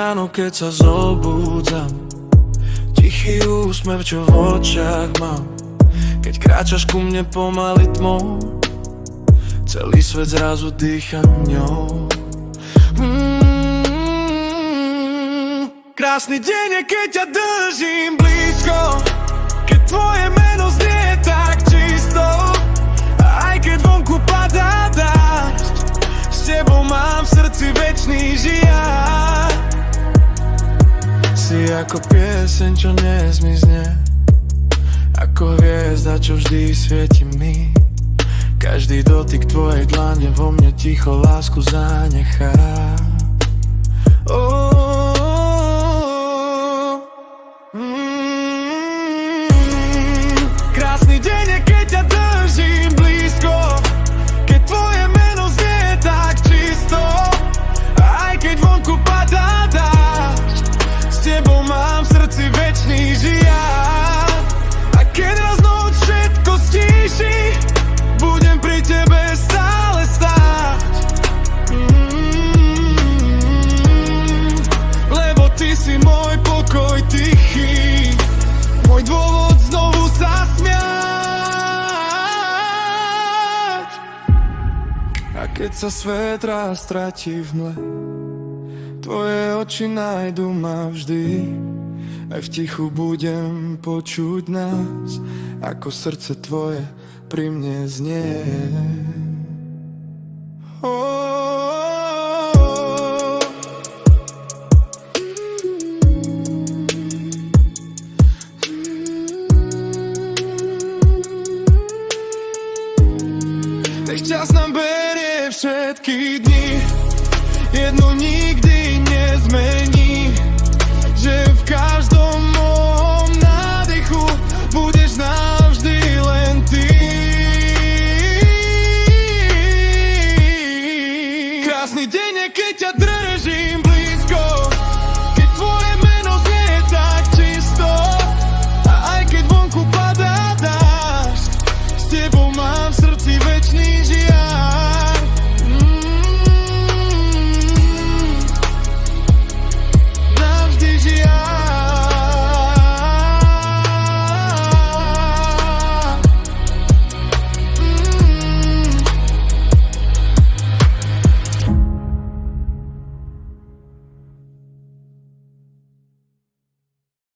ráno, keď sa zobúdzam, tichý úsmev, čo v očiach mám. Keď kráčaš ku mne pomaly tmou, celý svet zrazu dýcha ňou. Krásny deň je, keď ťa držím blízko, keď tvoje meno znie tak čisto. Aj keď vonku padá dážď, s tebou mám v srdci večný žiar. Si ako pieseň, čo nezmizne, ako hviezda, čo vždy svieti mi. Každý dotyk tvojej dlane vo mne ticho lásku zanechá. Krásny deň je, keď ťa držím blízko, keď tvoje meno znie tak čisto. Aj keď vonku padá dážď, s tebou mám v srdci večný žiar. A keď raz noc všetko stíši, budem pri tebe stále stáť. Lebo ty si môj pokoj tichý, môj dôvod znovu sa smiať. A keď sa svet raz stratí v mle, tvoje oči nájdu ma vždy. Aj v tichu budem počuť nás, ako srdce tvoje pri mne znie. Nech čas nám berie všetky dni, jedno nikdy nezmení.